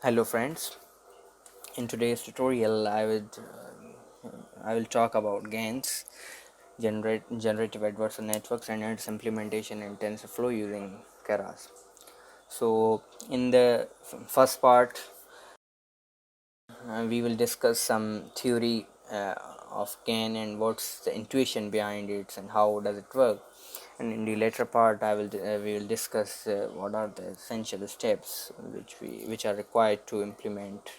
Hello friends, in today's tutorial I will talk about GANs, generative adversarial networks and its implementation in TensorFlow using Keras. So in the first part we will discuss some theory of GAN and what's the intuition behind it and how does it work. And in the later part we will discuss what are the essential steps which are required to implement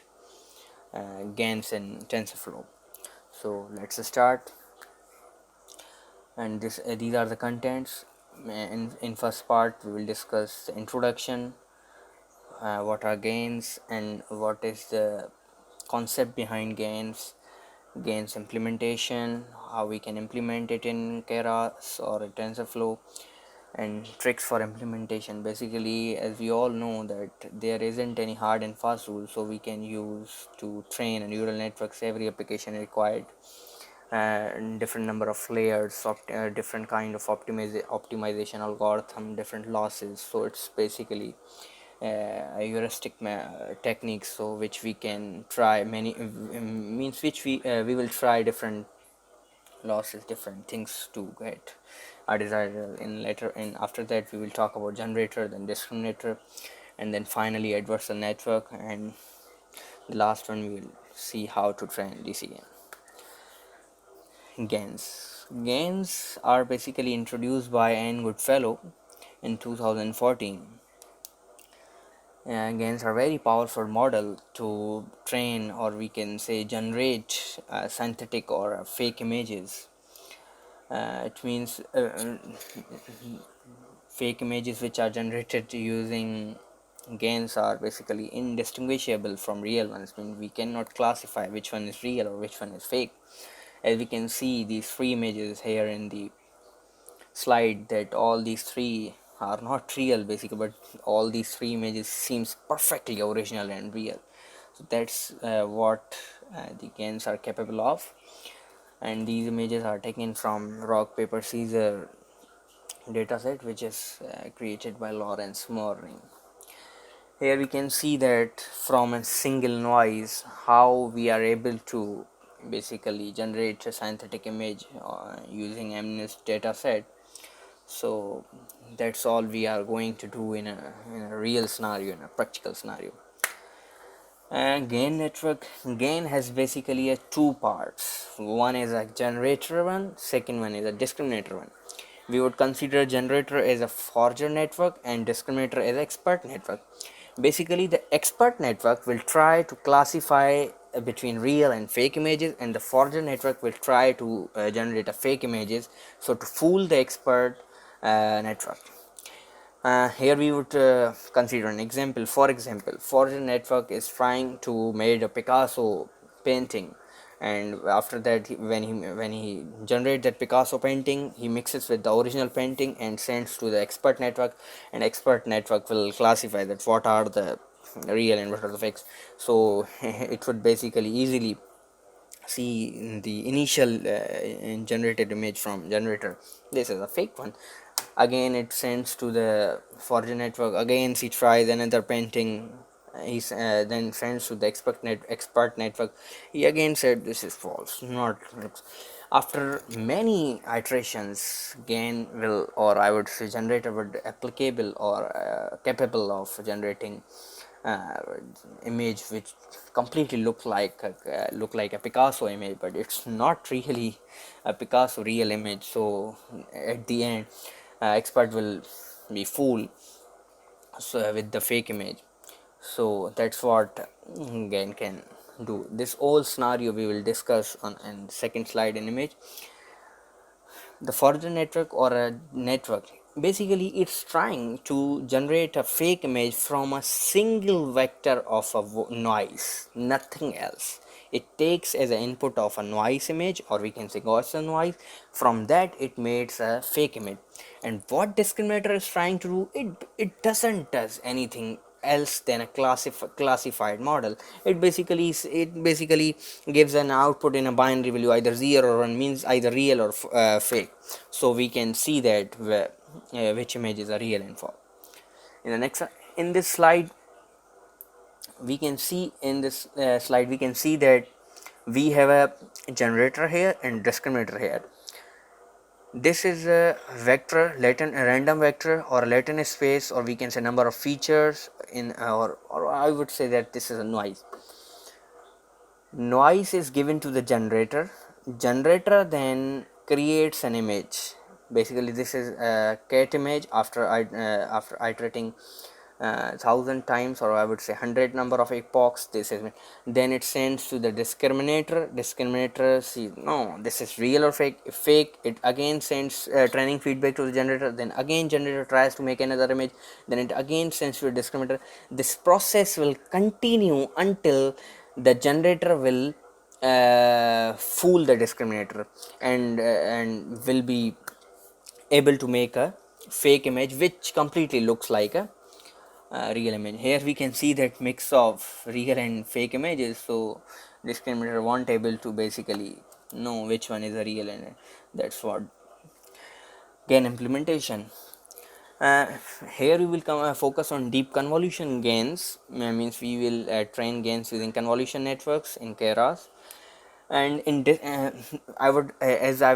GANs in TensorFlow. So let's start. And these are the contents. In first part we will discuss the introduction, what are GANs and what is the concept behind GANs implementation, how we can implement it in Keras or TensorFlow, and tricks for implementation. Basically, as we all know that there isn't any hard and fast rule, so we can use to train a neural networks every application required, different number of layers, different kind of optimization algorithm, different losses. So it's basically a heuristic techniques, so which we can try many means which we will try different losses, different things to get a desired result. In later in after that we will talk about generator, then discriminator, and then finally adversarial network, and the last one we will see how to train DCN. GANs are basically introduced by Anne Goodfellow in 2014. GANs are very powerful model to train, or we can say generate synthetic or fake images. It means fake images which are generated using GANs are basically indistinguishable from real ones. I mean, we cannot classify which one is real or which one is fake. As we can see these three images here in the slide, that all these three are not real basically, but all these three images seems perfectly original and real. So that's what the GANs are capable of. And these images are taken from rock paper scissors dataset, which is created by Lawrence Mourning. Here we can see that from a single noise how we are able to basically generate a synthetic image using MNIST dataset. So that's all we are going to do in a real scenario, in a practical scenario. And GAN has basically a two parts. One is a generator one, second one is a discriminator one. We would consider generator as a forger network and discriminator as expert network. Basically the expert network will try to classify between real and fake images, and the forger network will try to generate a fake images, so to fool the expert network. Here we would consider an example. For example, forger network is trying to make a Picasso painting, and after that when he generate that Picasso painting, he mixes with the original painting and sends to the expert network, and expert network will classify that what are the real and what are the fakes. So it would basically easily see the initial generated image from generator, this is a fake one. Again it sends to the forger network, again he tries another painting, he then sends to the expert network, he again said this is false, not. After many iterations, GAN will, or I would say generator would applicable or capable of generating uh, image which completely look like a Picasso image, but it's not really a Picasso real image. So at the end, expert will be fooled with the fake image. So that's what GAN can do. This whole scenario we will discuss on in second slide in image. The forger network or a network, basically it's trying to generate a fake image from a single vector of a noise, nothing else. It takes as an input of a noise image, or we can say Gaussian noise. From that it makes a fake image. And what discriminator is trying to do, it doesn't does anything else than a classified model. It basically gives an output in a binary value, either 0 or 1, means either real or fake. So we can see that which images are real and false. In the next, in this slide we can see in this slide, we can see that we have a generator here and discriminator here. This is a vector, a random vector or latent space, or we can say number of features in, or I would say that this is a noise. Noise is given to the generator. Generator then creates an image. Basically, this is a cat image after iterating 1,000 times, or I would say 100 number of epochs. This is, then it sends to the discriminator. Discriminator sees, no, this is real or fake. If fake, it again sends training feedback to the generator. Then again generator tries to make another image. Then it again sends to the discriminator. This process will continue until the generator will fool the discriminator and will be able to make a fake image which completely looks like a real image. Here we can see that mix of real and fake images, so discriminator won't able to basically know which one is a real, and that's what GAN implementation. Here we will focus on deep convolution GANs. Means we will train GANs using convolution networks in Keras. And in I would as I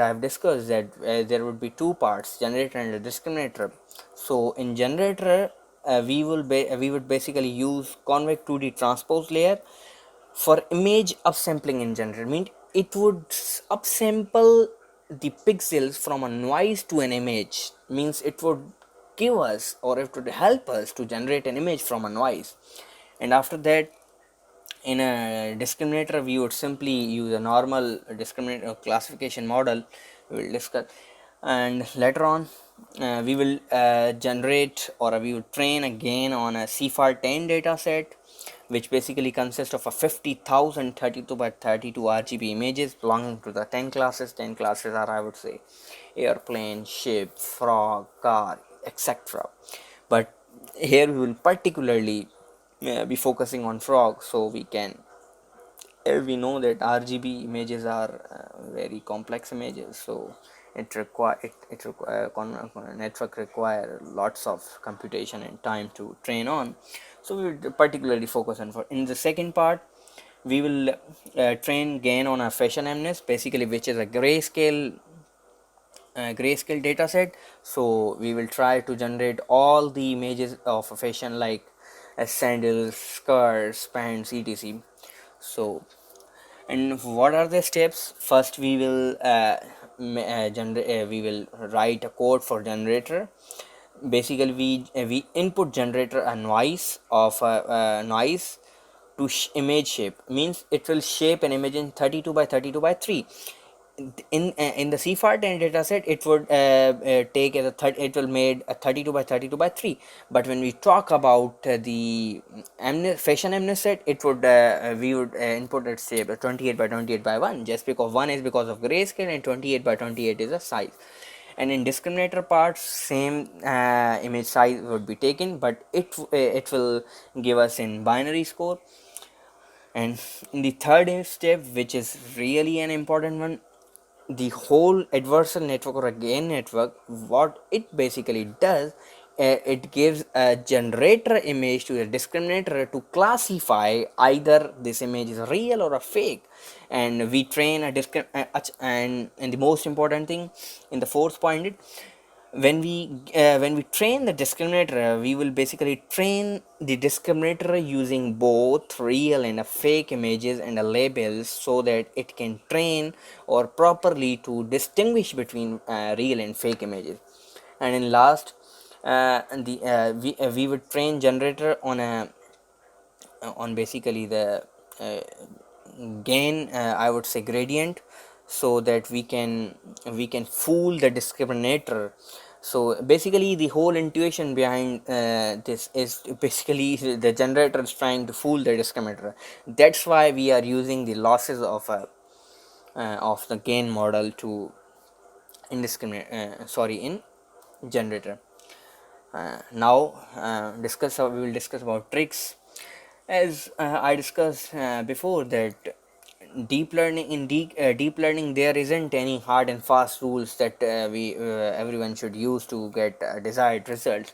have discussed that there would be two parts, generator and a discriminator. So in generator, we would basically use convex 2D transpose layer for image upsampling. In generator, mean it would upsample the pixels from a noise to an image, means it would give us, or it would help us to generate an image from a noise. And after that, in a discriminator, we would simply use a normal discriminator classification model we will discuss. And later on, we will generate, or we would train again on a CFAR 10 data set, which basically consists of a 50,000 32 by 32 RGB images belonging to the 10 classes. 10 classes are, I would say, airplane, ship, frog, car, etc. But here we will particularly be focusing on frog, so we can, we know that RGB images are very complex images, so it require network require lots of computation and time to train on. So we will particularly focus on, for in the second part we will train GAN on a fashion MNIST, basically, which is a grayscale data set. So we will try to generate all the images of a fashion, like sandals, skirts, pants, etc. So, and what are the steps? First we will we will write a code for generator. Basically, we input generator a noise of a noise to image shape, means it will shape an image in 32 by 32 by 3. In the CFAR 10 dataset, it would take as it will made a 32 by 32 by 3. But when we talk about the fashion MNIST set, it would we would input it, say 28 by 28 by 1, just because 1 is because of grayscale and 28 by 28 is a size. And in discriminator part, same image size would be taken, but it will give us in binary score. And in the third step, which is really an important one, the whole adversarial network or a GAN network, what it basically does, it gives a generator image to a discriminator to classify either this image is real or a fake. And we train a and the most important thing in the fourth point, when we train the discriminator, we will basically train the discriminator using both real and a fake images and a labels, so that it can train or properly to distinguish between real and fake images. And in last, we would train generator on a on basically the uh, gain, I would say, gradient, so that we can fool the discriminator. So basically the whole intuition behind this is basically the generator is trying to fool the discriminator. That's why we are using the losses of the gain model to indiscriminate in generator. Now we will discuss about tricks. As I discussed before, that deep learning, there isn't any hard and fast rules that we everyone should use to get desired results.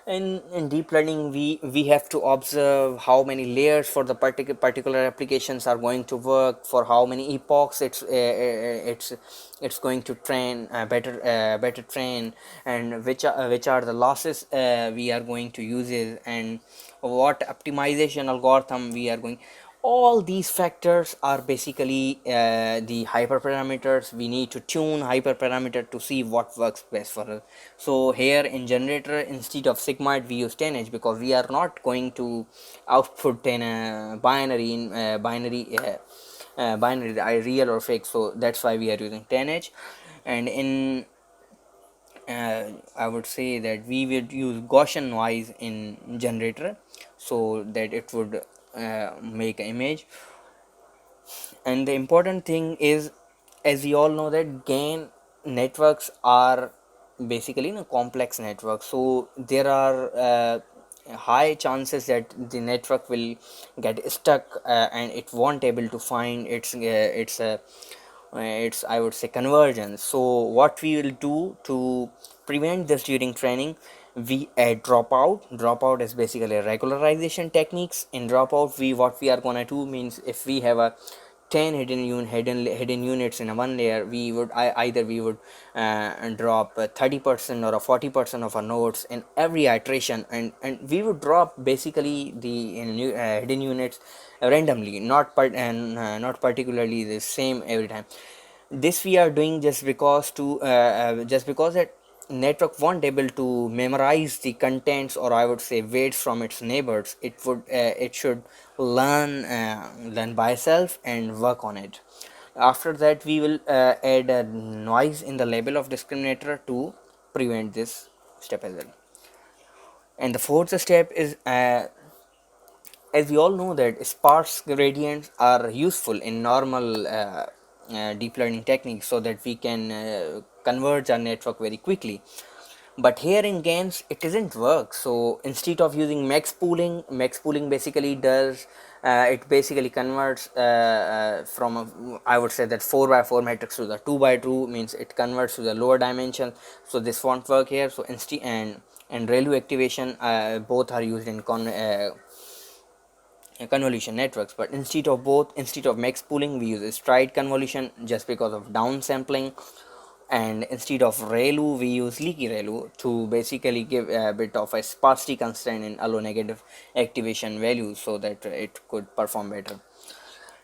In deep learning, we have to observe how many layers for the particular applications are going to work, for how many epochs it's going to train better train, and which are the losses we are going to use it, and what optimization algorithm we are going. All these factors are basically the hyperparameters. We need to tune hyperparameter to see what works best for us. So here in generator, instead of sigmoid, we use 10H, because we are not going to output in a binary, binary real or fake. So that's why we are using 10H. And in I would say that we would use Gaussian noise in generator, so that it would make an image. And the important thing is, as we all know, that GAN networks are basically complex networks, so there are high chances that the network will get stuck, and it won't able to find its I would say convergence. So what we will do to prevent this during training, we add dropout is basically a regularization techniques. In dropout, we what we are gonna do means, if we have a 10 hidden units in a one layer, we would either we would drop 30% or a 40% of our nodes in every iteration, and we would drop basically the hidden units randomly, not particularly the same every time. This we are doing just because that network won't able to memorize the contents, or I would say weights from its neighbors. It should learn by itself and work on it. After that, we will add a noise in the label of discriminator to prevent this step as well. And the fourth step is, as we all know, that sparse gradients are useful in normal deep learning techniques, so that we can converge our network very quickly. But here in GANs it doesn't work. So instead of using max pooling basically does it basically converts from I would say that 4 by 4 matrix to the 2 by 2, means it converts to the lower dimension. So this won't work here. So instead, and ReLU activation, both are used in convolution networks, but instead of max pooling, we use stride convolution just because of downsampling. And instead of ReLU, we use leaky ReLU to basically give a bit of a sparsity constraint in allow negative activation values, so that it could perform better.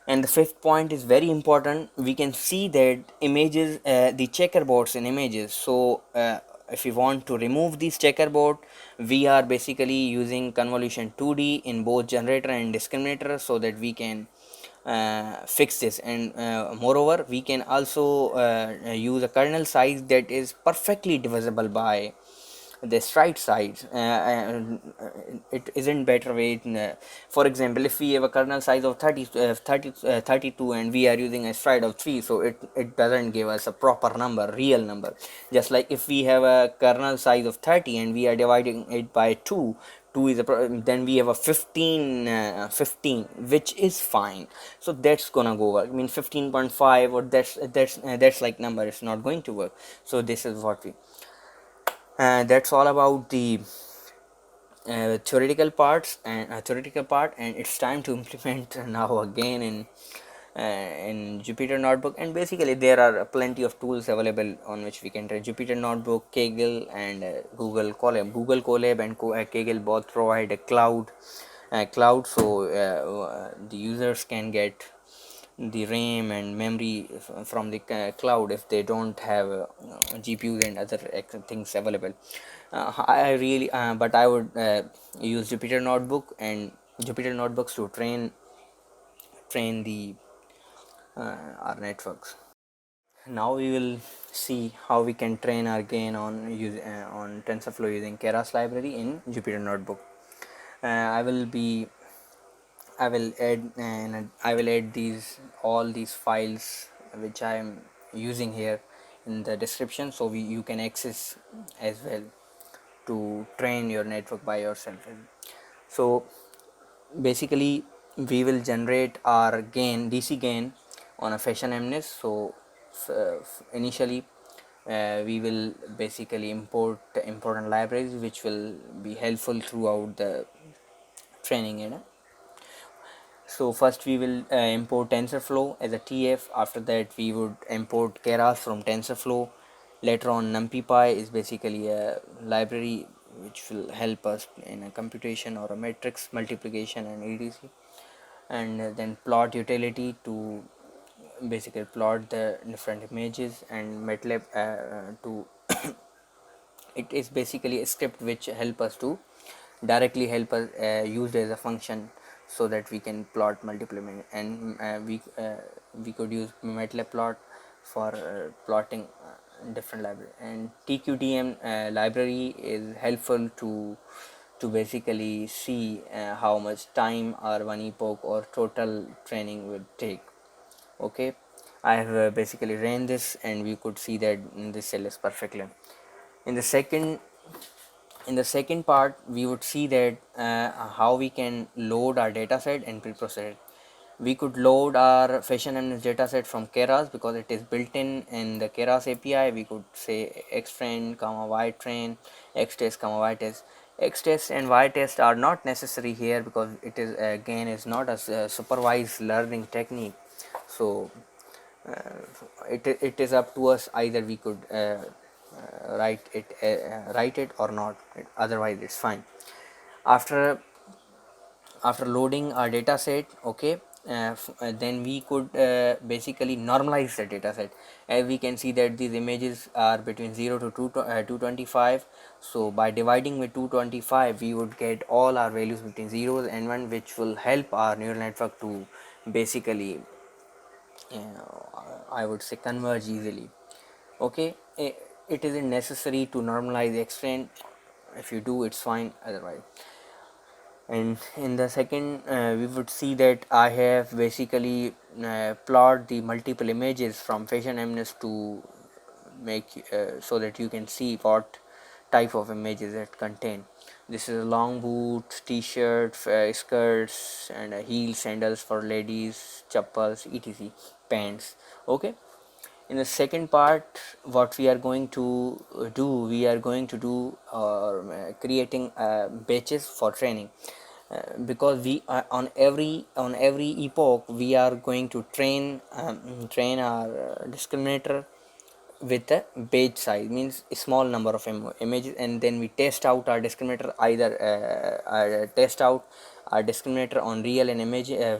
And the fifth point is very important. We can see that images, the checkerboards in images. So if we want to remove this checkerboard, we are basically using convolution 2D in both generator and discriminator, so that we can fix this. And moreover, we can also use a kernel size that is perfectly divisible by the stride size. It isn't better way. For example, if we have a kernel size of 32, and we are using a stride of 3, so it doesn't give us a proper number, real number. Just like if we have a kernel size of 30 and we are dividing it by 2, 2 is then we have a 15, which is fine. So that's gonna go work. I mean 15.5, or that's like number, it's not going to work. So this is what we that's all about the theoretical part, and it's time to implement now again in Jupyter Notebook. And basically there are plenty of tools available on which we can train. Jupyter Notebook, Kaggle, and Google Colab and Kaggle both provide a cloud, so the users can get the RAM and memory from the cloud if they don't have GPUs and other things available. I really but I would use Jupyter Notebook and Jupyter Notebooks to train the our networks. Now we will see how we can train our GAN on TensorFlow using Keras library in Jupyter Notebook. I will be I will add these all these files which I am using here in the description, so you can access as well to train your network by yourself. So basically we will generate our gain DC gain on a fashion MNIST. So initially we will basically import important libraries which will be helpful throughout the training, so first we will import TensorFlow as a TF. After that we would import Keras from TensorFlow. Later on NumPy is basically a library which will help us in a computation or a matrix multiplication and etc. And then plot utility to basically plot the different images, and MATLAB to it is basically a script which help us to directly help us used as a function, so that we can plot multiple images. And we could use matplotlib for plotting different library. And tqdm library is helpful to basically see how much time or one epoch or total training would take. Okay, I have basically ran this, and we could see that this cell is perfectly. In the second part we would see that how we can load our dataset and pre-process it. We could load our fashion MNIST dataset from Keras because it is built in the Keras API. We could say xtrain, ytrain, xtest, ytest. Xtest and ytest are not necessary here because it is again is not a supervised learning technique. So it is up to us, either we could write it or not, otherwise it's fine. After loading our data set, okay, then we could basically normalize the data set. As we can see that these images are between 0 to 225. So by dividing with 225 we would get all our values between 0 and 1, which will help our neural network to basically I would say converge easily. Okay, it isn't necessary to normalize xtrain. If you do, it's fine, otherwise. And in the second we would see that I have basically plot the multiple images from fashion MNIST to make so that you can see what type of images it contain. This is a long boot, t-shirt, skirts, and heel sandals for ladies, chappals, etc, pants. Okay, in the second part what we are going to do, we are going to do creating batches for training, because we on every epoch we are going to train our discriminator with a batch size, means a small number of images, and then we test out our discriminator, either test out our discriminator on real and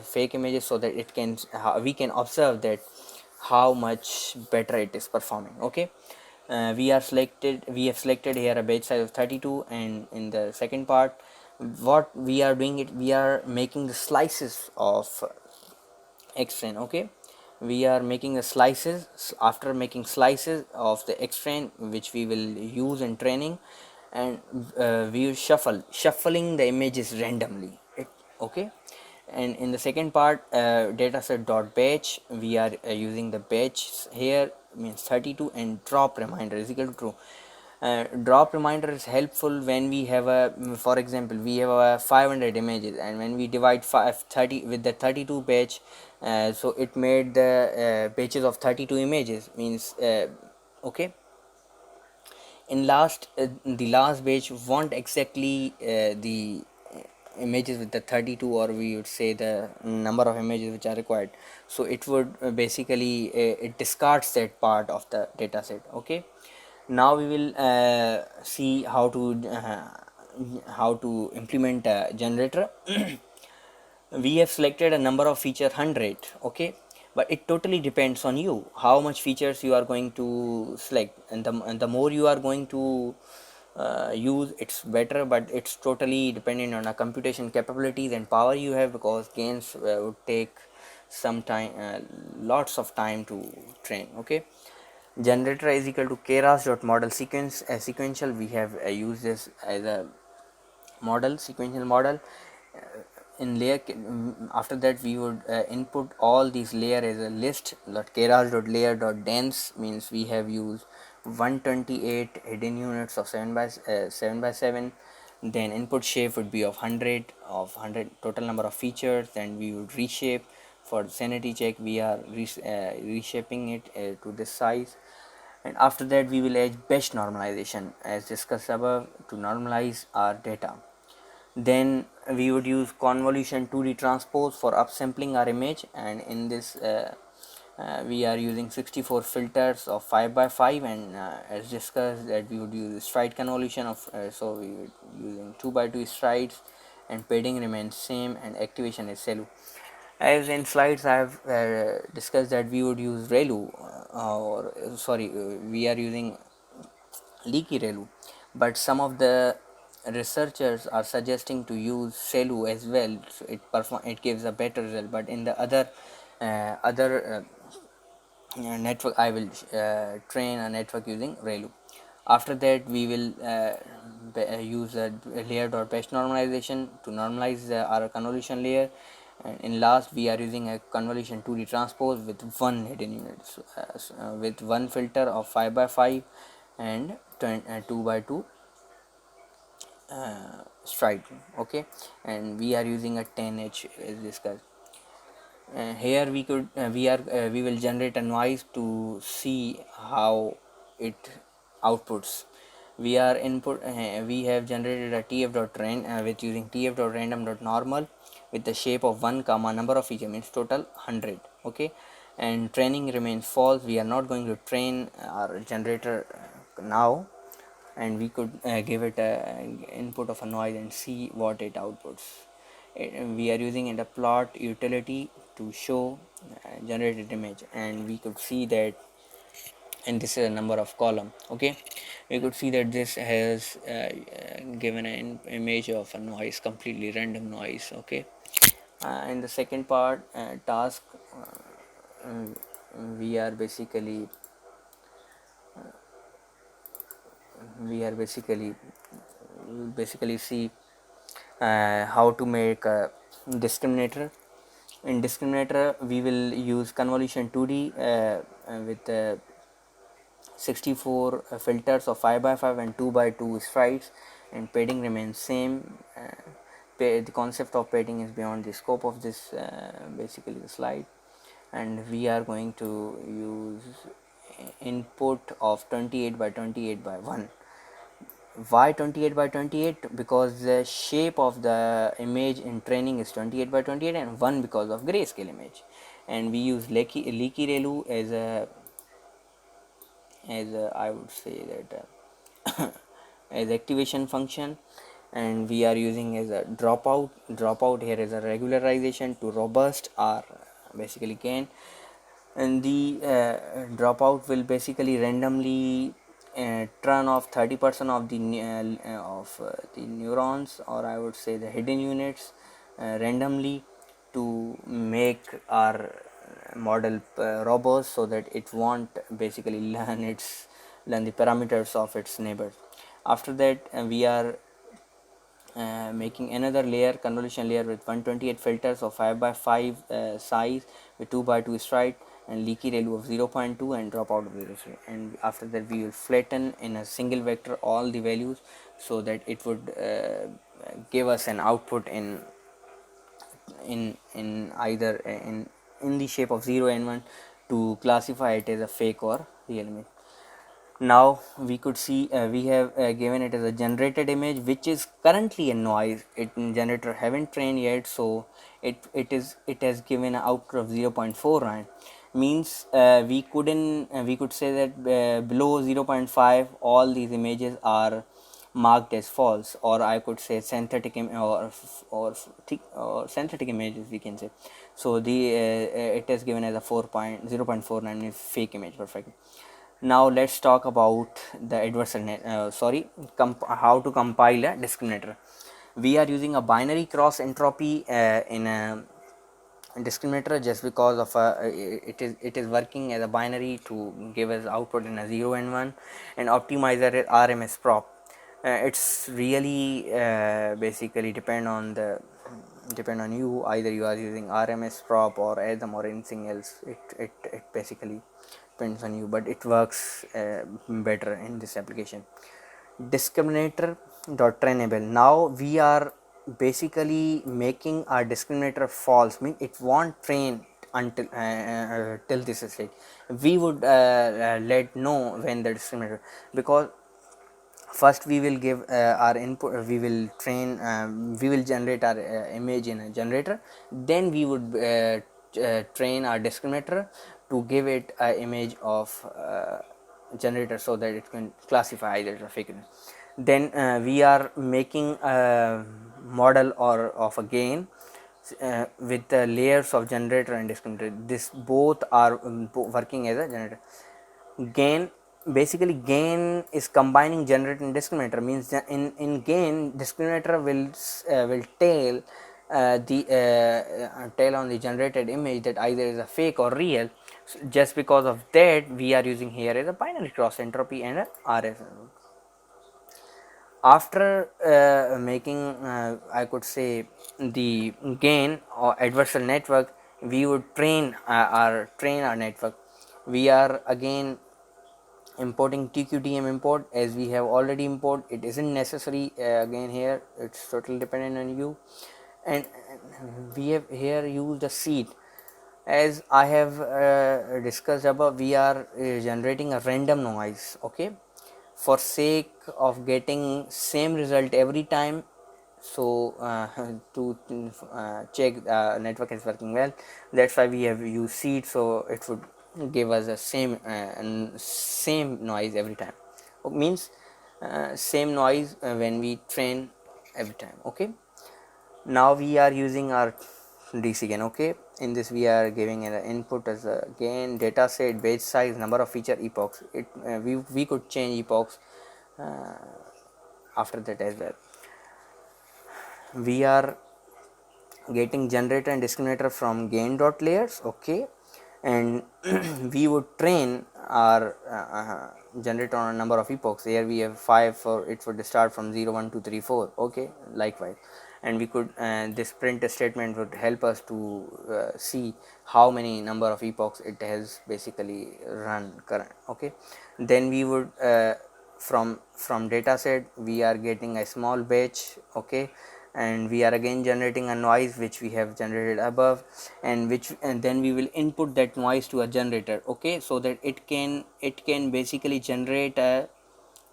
fake images, so that it can we can observe that how much better it is performing. Okay, we have selected here a batch size of 32, and in the second part what we are doing it, we are making the slices of xtrain. Okay, we are making the slices. After making slices of the xtrain which we will use in training, and we will shuffling the images randomly. Okay, and in the second part dataset dot batch, we are using the batch here, means 32, and drop reminder is equal to true. Drop reminder is helpful when we have a, for example, we have a 500 images, and when we divide 30 with the 32 batch, so it made the batches of 32 images, means okay, in the last batch want exactly the images with the 32, or we would say the number of images which are required. So it would basically it discards that part of the data set. Okay, now we will see how to implement a generator. We have selected a number of feature 100. Okay, but it totally depends on you how much features you are going to select, and the more you are going to use, it's better, but it's totally dependent on a computation capabilities and power you have, because gains would take some time, lots of time to train. Okay, generator is equal to keras dot model sequence sequential. We have used this as a model, sequential model. In layer after that we would input all these layer as a list. Keras dot layer dot dense means we have used 128 hidden units of 7 by 7. Then input shape would be of 100 total number of features. Then we would reshape. For sanity check we are reshaping it to this size. and after that we will add batch normalization as discussed above to normalize our data. Then we would use convolution 2D transpose for upsampling our image, and in this we are using 64 filters of 5 by 5, and as discussed that we would use stride convolution of so we would using 2 by 2 strides, and padding remains same and activation is CELU. As in slides I have discussed that we would use ReLU or sorry we are using leaky ReLU, but some of the researchers are suggesting to use CELU as well, so it gives a better result. But in the other network I will train a network using ReLU. After that we will use a layer dot patch normalization to normalize our convolution layer, and in last we are using a convolution 2D transpose with one hidden unit, with one filter of 5 by 5 and 2 by 2 stride. Okay, and we are using a 10H as discussed. Here we will generate a noise to see how it outputs. We have generated a tf.rand with using tf.random.normal with the shape of 1 comma number of feature, means total 100. Okay, and training remains false. We are not going to train our generator now, and we could give it a input of a noise and see what it outputs. We are using in the plot utility to show generated image, and we could see that, and this is a number of column. Okay, we could see that this has given an image of a noise, completely random noise. Okay, in the second part task uh, we are basically we are basically see how to make a discriminator. In discriminator we will use convolution 2D with 64 filters of 5 by 5 and 2 by 2 strides, and padding remains same. The concept of padding is beyond the scope of this basically the slide, and we are going to use input of 28 by 28 by 1. Why 28 by 28? Because the shape of the image in training is 28 by 28, and 1 because of grayscale image. And we use leaky ReLU as I would say that as activation function, and we are using as a dropout here is a regularization to robust or basically gain, and the dropout will basically randomly turn off 30% of the neurons, or I would say the hidden units, randomly to make our model robust, so that it won't basically learn the parameters of its neighbors. After that we are making another layer, convolution layer with 128 filters of 5 by 5 size with 2 by 2 stride and leaky ReLU of 0.2 and dropout of 0.3. And after that we will flatten in a single vector all the values, so that it would give us an output in either in the shape of 0 and 1 to classify it as a fake or real image. Now we could see we have given it as a generated image, which is currently a noise. It generator haven't trained yet, so it has given an output of 0.49. Means we could say that below 0.5 all these images are marked as false, or I could say synthetic or synthetic images we can say. So the it is given as a 0.49 fake image. Perfect. Now let's talk about the how to compile a discriminator. We are using a binary cross entropy in a discriminator, just because of it is working as a binary to give us output in a 0 and 1, and optimizer is RMS prop. It's really basically depend on you, either you are using RMS prop or ADAM or anything else. It basically depends on you, but it works better in this application. Discriminator dot trainable. Now we are basically making our discriminator false, mean it won't train until till this stage. We would let know when the discriminator, because first we will give our input, we will train, we will generate our image in a generator, then we would train our discriminator to give it an image of generator so that it can classify either a fake image. Then we are making a model or of a gain with the layers of generator and discriminator. This both are working as a generator. Gain, basically gain is combining generator and discriminator, means that in gain discriminator will tell on the generated image that either is a fake or real. So just because of that we are using here as a binary cross entropy and a RS. After making I could say the gain or adversarial network, we would train our network. We are again importing TQTM import, as we have already import. It isn't necessary again here, it's totally dependent on you. And we have here used a seed. As I have discussed above, we are generating a random noise, okay, for sake of getting same result every time. So to check network is working well, that's why we have used seed, so it would give us the same noise every time. Means same noise when we train every time. Okay, now we are using our DC gain. Okay, in this we are giving an input as a gain, data set, batch size, number of feature, epochs. We could change epochs uh, after that as well. We are getting generator and discriminator from gain dot layers. Okay, and we would train our generator on a number of epochs. Here we have 5, for it would start from 0 1 2 3 4. Okay, likewise. And we could this print statement would help us to see how many number of epochs it has basically run current. Okay, then we would from data set we are getting a small batch. Okay, and we are again generating a noise which we have generated above, and then we will input that noise to a generator. Okay, so that it can basically generate a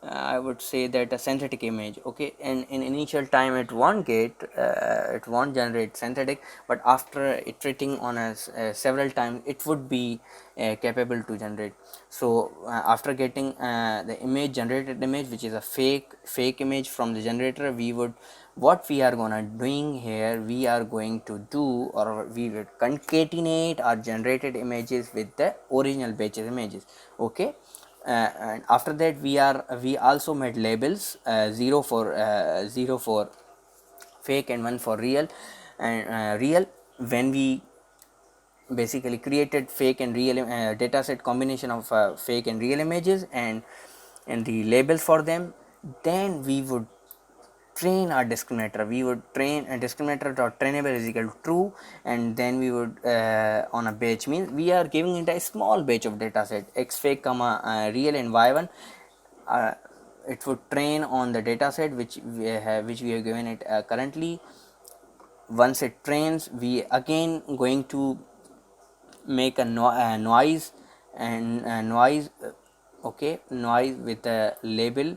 I would say that a synthetic image. Okay, and in initial time it won't generate synthetic, but after iterating on several times it would be capable to generate. So after getting the image, generated image, which is a fake image from the generator, we would, what we are gonna doing here, we are going to do, or we would concatenate our generated images with the original batches images. Okay, and after that we also made labels, 0 for fake and 1 for real. And real, when we basically created fake and real data set combination of fake and real images, and the labels for them, then we would train our discriminator. We would train a discriminator dot trainable is equal to true, and then we would on a batch, means we are giving it a small batch of data set x fake comma real and y1. uh, it would train on the data set which we have given it currently. Once it trains, we again going to make a noise, and noise okay, noise with a label,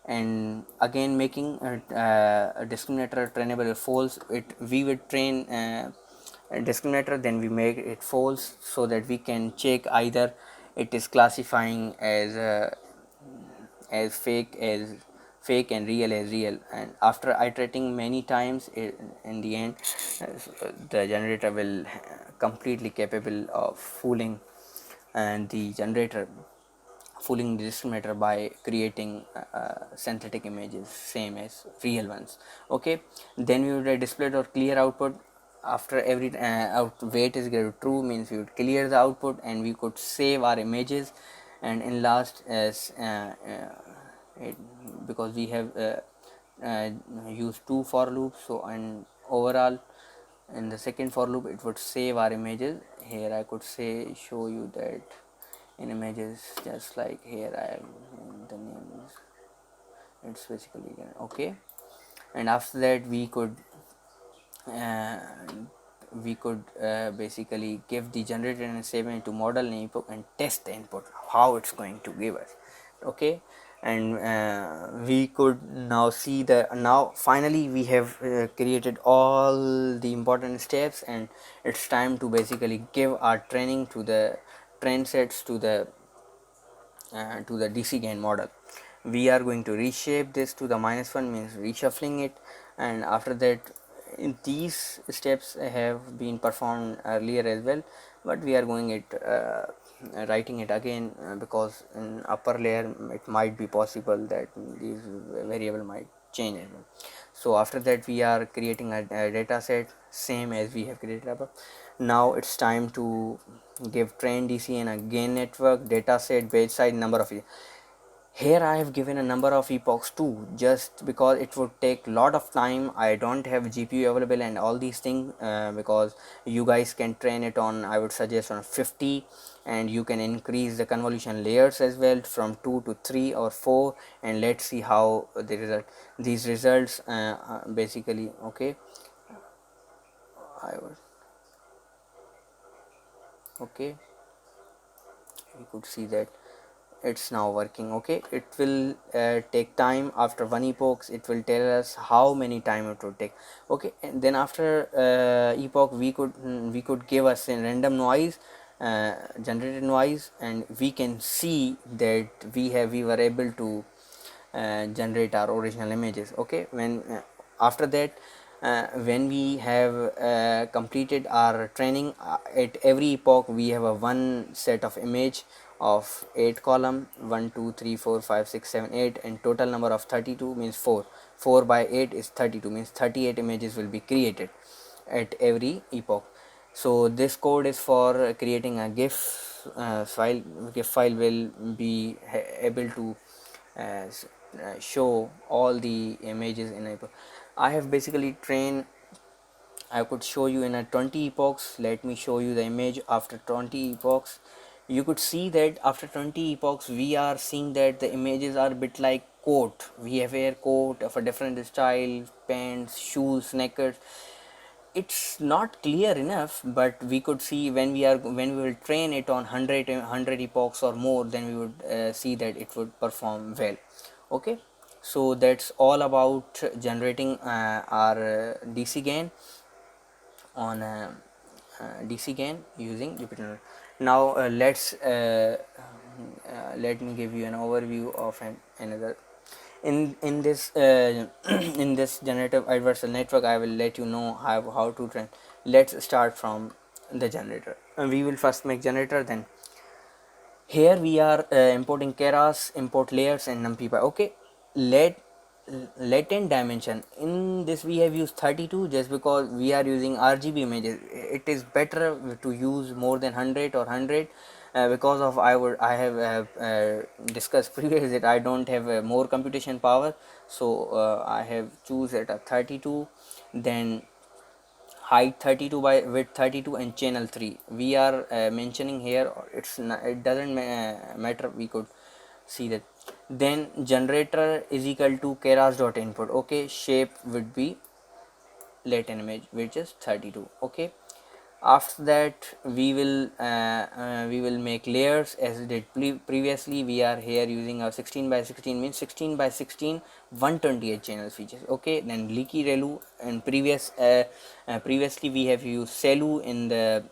and again making a discriminator trainable false. It we would train a discriminator, then we make it false, so that we can check either it is classifying as fake and real as real. And after iterating many times, in the end the generator will completely capable of fooling, and the generator fooling the discriminator by creating synthetic images same as real ones. Okay, then we would display or clear output. After every weight is greater to true, means we would clear the output, and we could save our images. And in last, as it, because we have uh, used 2 for loops, so and overall in the second for loop it would save our images. Here I could say show you that in images, just like here I have the name is, it's basically okay. And after that we could uh, basically give the generated and save it into model and epoch and test the input how it's going to give us. Okay, and we could now see the now finally we have created all the important steps, and it's time to basically give our training to the train sets to the DC gain model. We are going to reshape this to the -1, means reshuffling it, and after that these steps have been performed earlier as well, but we are going it writing it again because in upper layer it might be possible that these variable might change as well. So after that we are creating a data set same as we have created above. Now it's time to give train DC and a gain network data set page size number of. Here I have given a number of epochs too, just because it would take lot of time. I don't have GPU available and all these things, because you guys can train it on, I would suggest, on 50, and you can increase the convolution layers as well from 2 to 3 or 4, and let's see how these results basically. Okay, I was okay, you could see that it's now working. Okay, it will take time. After one epoch it will tell us how many time it would take. Okay, and then after epoch we could give us a random noise, generated noise, and we can see that we were able to generate our original images. Okay, when after that when we have completed our training, at every epoch we have a one set of image of 8 column, 1 2 3 4 5 6 7 8, and total number of 32 means 4 by 8 is 32, means 38 images will be created at every epoch. So this code is for creating a GIF file. GIF file will be able to uh, show all the images in a. I have basically trained, I could show you in a 20 epochs. Let me show you the image after 20 epochs. You could see that after 20 epochs we are seeing that the images are a bit like coat. We have a coat of a different style, pants, shoes, knickers. It's not clear enough, but we could see when we will train it on 100 epochs or more, then we would see that it would perform well. Okay, so that's all about generating our DC gain on DC gain using Jupyter. Now let me give you an overview of another. In this in this generative adversarial network, I will let you know how to train. Let's start from the generator, and we will first make generator. Then here we are importing keras, import layers, and numpy. Okay, let latent dimension, in this we have used 32 just because we are using RGB images. It is better to use more than 100 or 100 because of I have discussed previously that I don't have more computation power, so I have choose at a 32, then height 32 by width 32, and channel 3 we are mentioning here. It doesn't matter, we could see that. Then generator is equal to keras dot input. Okay, shape would be latent image which is 32. Okay, after that we will make layers as did previously. We are here using our 16 by 16, means 16 by 16 128 channel features. Okay, then leaky relu, and previously we have used celu in the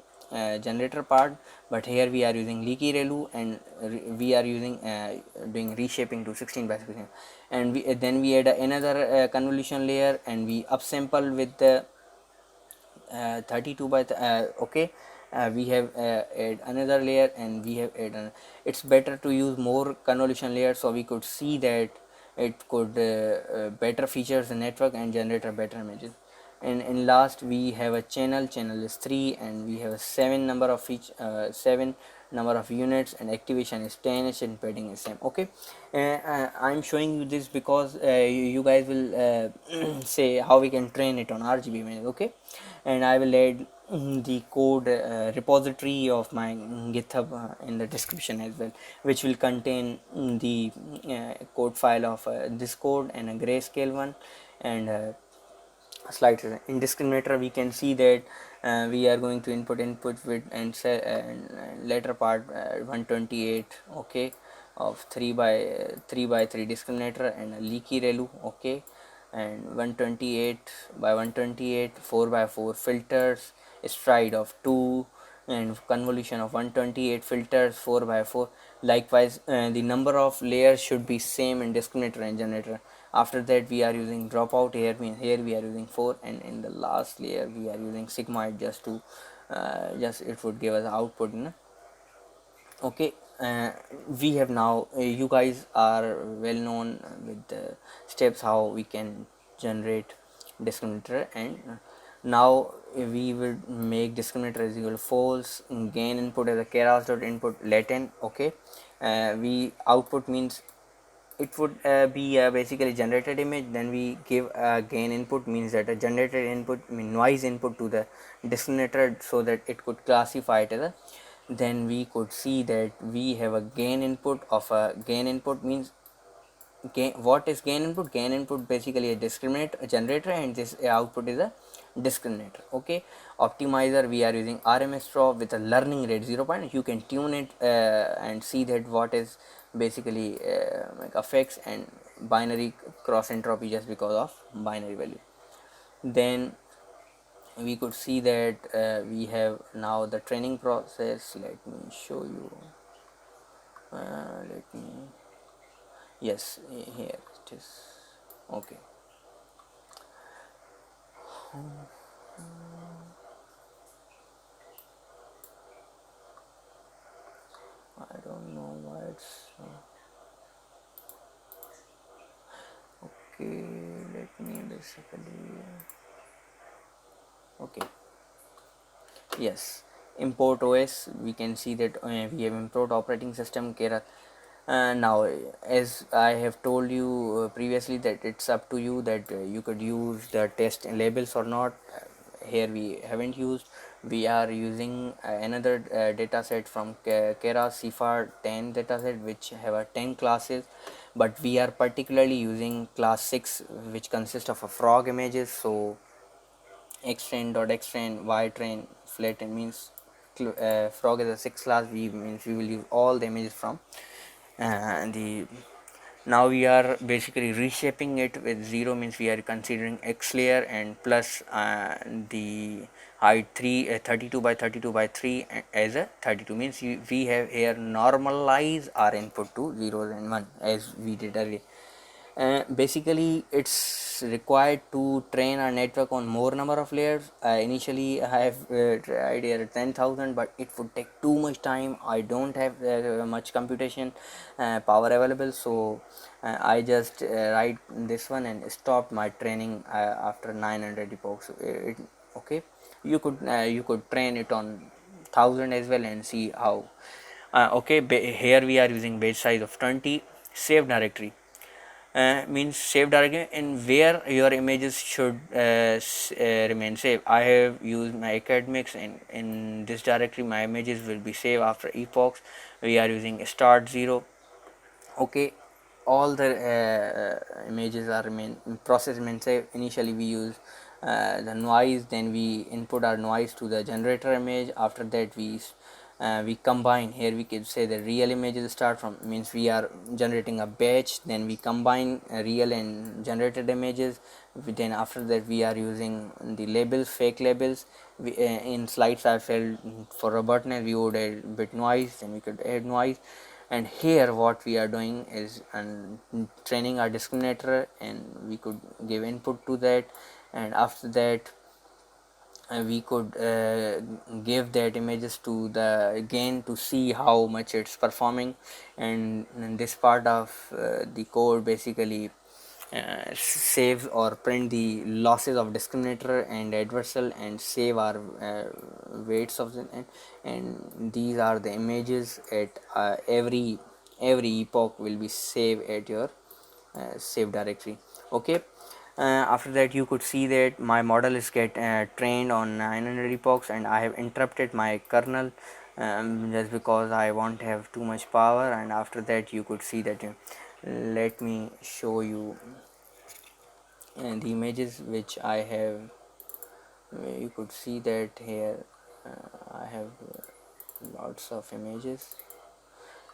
generator part, but here we are using leaky relu, and we are using doing reshaping to 16 by 16, and then we add another convolution layer, and we upsample with the 32 by okay, we have add another layer, and we have add it's better to use more convolution layers, so we could see that it could better features the network and generate a better images. And in last we have a channel is 3, and we have a 7 number of 7 number of units, and activation is 10, and padding is same. Okay, I'm showing you this because you guys will say how we can train it on RGB images. Okay, and I will add the code repository of my GitHub in the description as well, which will contain the code file of this code and a grayscale one, and slight in discriminator we can see that we are going to input with and later part 128, okay, of 3 by 3 discriminator and a leaky ReLU, okay, and 128 by 128 4 by 4 filters, stride of 2 and convolution of 128 filters 4 by 4. Likewise the number of layers should be same in discriminator and generator. After that we are using dropout, here means here we are using 4, and in the last layer we are using sigmoid just to just it would give us output, you know? Okay, we have now you guys are well known with the steps how we can generate discriminator, and now we will make discriminator is equal to false, gain input as a keras dot input latent, okay. We output means it would be a basically generated image, then we give a gain input means that a generated input mean noise input to the discriminator so that it could classify it as a, then we could see that we have a gain input of a gain input means gain. What is gain input? Gain input basically a discriminator, a generator, and this output is a discriminator, okay. Optimizer we are using RMS drop with a learning rate 0 point. You can tune it and see that what is basically like effects and binary cross entropy just because of binary value. Then we could see that we have now the training process. Let me show you, let me, yes, here it is, okay. I don't know why it's okay. Let me basically, okay, yes, import OS. We can see that we have import operating system Keras. Now as I have told you previously that it's up to you that you could use the test labels or not. Here we haven't used, we are using another data set from Keras CIFAR 10 dataset which have a 10 classes, but we are particularly using class 6 which consists of a frog images. So xtrain dot xtrain ytrain flatten means frog is a 6 class, we means we will use all the images from the. Now we are basically reshaping it with 0 means we are considering x layer and plus the height 32 by 32 by 3 as a 32 means we have here normalize our input to 0 and 1 as we did earlier. Basically it's required to train our network on more number of layers. Initially I have tried here 10,000, but it would take too much time. I don't have much computation power available, so I just write this one and stopped my training after 900 epochs. Okay, you could train it on 1000 as well and see how. Okay, here we are using batch size of 20. Save directory means save directory and where your images should remain saved. I have used my academics, and in this directory my images will be saved after epochs. We are using start 0, okay. All the images are remain process remain saved. Initially we use the noise, then we input our noise to the generator image. After that we combine, here we can say the real images start from means we are generating a batch, then we combine real and generated images. Then after that we are using the labels, fake labels. In slides I felt for robotnet we would add bit noise, then we could add noise. And here what we are doing is training our discriminator, and we could give input to that, and after that we could give that images to the again to see how much it's performing. And this part of the code basically saves or print the losses of discriminator and adversarial and save our weights of the, and these are the images at every epoch will be saved at your save directory, okay. After that you could see that my model is get trained on 900 epochs, and I have interrupted my kernel just because I won't have too much power. And after that you could see that let me show you and the images which I have, you could see that here I have lots of images.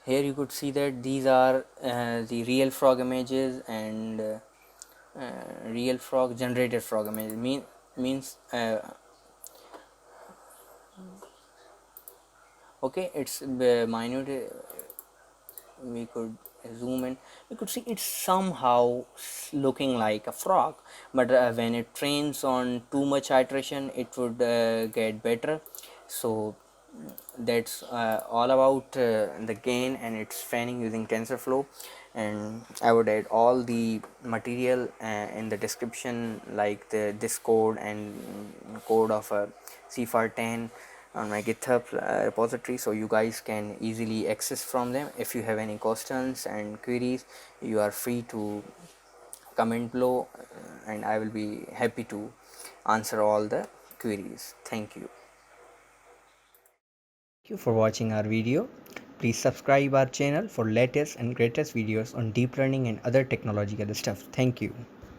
Here you could see that these are the real frog images, and real frog generated frog image means okay, it's minute. We could zoom in, you could see it's somehow looking like a frog, but when it trains on too much iteration it would get better. So that's all about the GAN and its training using TensorFlow. And I would add all the material in the description, like this code and code of CFAR10 on my GitHub repository, so you guys can easily access from them. If you have any questions and queries, you are free to comment below, and I will be happy to answer all the queries. Thank you. Thank you for watching our video. Please subscribe our channel for latest and greatest videos on deep learning and other technological stuff. Thank you.